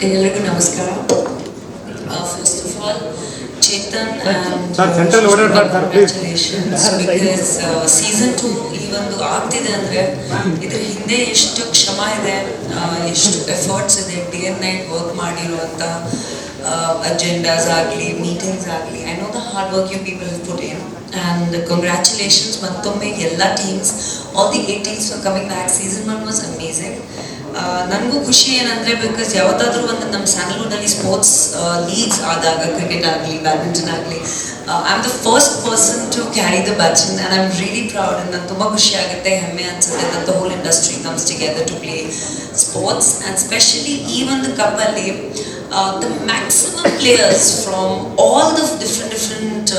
ಎಲ್ಲರಿಗೂ ನಮಸ್ಕಾರ. First of all, Chetan and congratulations because season 2 ಈ ಒಂದು ಆಗ್ತಿದೆ ಅಂದರೆ ಇದ್ರ ಹಿಂದೆ ಎಷ್ಟು ಶ್ರಮ ಇದೆ, ಎಷ್ಟು ಎಫರ್ಟ್ಸ್ ಇದೆ, ಡೇ ಆ್ಯಂಡ್ ನೈಟ್ ವರ್ಕ್ ಮಾಡಿರುವಂಥ ಅಜೆಂಡಾಸ್ ಆಗಲಿ, ಮೀಟಿಂಗ್ಸ್ ಆಗಲಿ. I know the hard work you people have put in and congratulations ಮತ್ತೊಮ್ಮೆ ಎಲ್ಲ teams, all the 8 teams for coming back. Season 1 was amazing. ನನಗೂ ಖುಷಿ ಏನಂದರೆ ಬಿಕಾಸ್ ಯಾವತ್ತಾದರೂ ಒಂದು ನಮ್ಮ ಸ್ಯಾಂಡಲ್ವುಡ್ನಲ್ಲಿ ಸ್ಪೋರ್ಟ್ಸ್ ಲೀಗ್ಸ್ ಆದಾಗ, ಕ್ರಿಕೆಟ್ ಆಗಲಿ, ಬ್ಯಾಡ್ಮಿಂಟನ್ ಆಗಲಿ, I am the first person to carry the baton and I am really proud. ನನಗೆ ತುಂಬ ಖುಷಿ ಆಗುತ್ತೆ, ಹೆಮ್ಮೆ ಅನಿಸುತ್ತೆ that the whole industry comes together to play sports. And specially ಈ ಒಂದು ಕಪ್ಪಲ್ಲಿ the maximum players from all the different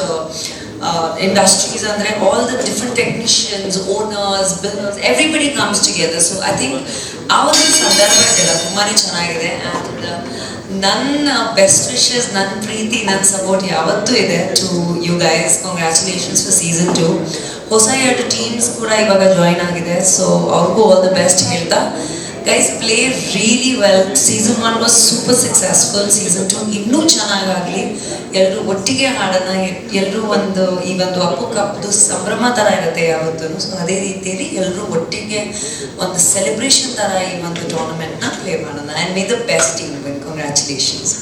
industries, and all the different technicians, owners, builders, everybody comes together. So I think our sandarbha idella tumane chennagide and ನನ್ನ best wishes, ನನ್ನ ಪ್ರೀತಿ, ನನ್ನ support ಯಾವತ್ತೂ ಇದೆ to you guys. Congratulations for season 2. ಹೊಸ 2 teams ಕೂಡ ಇವಾಗ join ಆಗಿದೆ, ಸೊ ಅವ್ರಿಗೂ ಆಲ್ ದ ಬೆಸ್ಟ್ ಹೇಳ್ತಾ. Guys, play really well. Season 1 was super successful. Season 2 ಇನ್ನೂ ಚೆನ್ನಾಗಾಗಲಿ. ಎಲ್ಲರೂ ಒಟ್ಟಿಗೆ ಹಾಡೋಣ, ಎಲ್ಲರೂ ಈ ಒಂದು ಅಪ್ಪು ಕಪ್ದು ಸಂಭ್ರಮ ಥರ ಇರುತ್ತೆ ಯಾವತ್ತೂ. ಸೊ ಅದೇ ರೀತಿಯಲ್ಲಿ ಎಲ್ಲರೂ ಒಟ್ಟಿಗೆ ಒಂದು ಸೆಲೆಬ್ರೇಷನ್ ಥರ ಈ ಒಂದು ಟೂರ್ನಮೆಂಟ್ನ ಪ್ಲೇ ಮಾಡೋಣ. And may the best team win. Congratulations.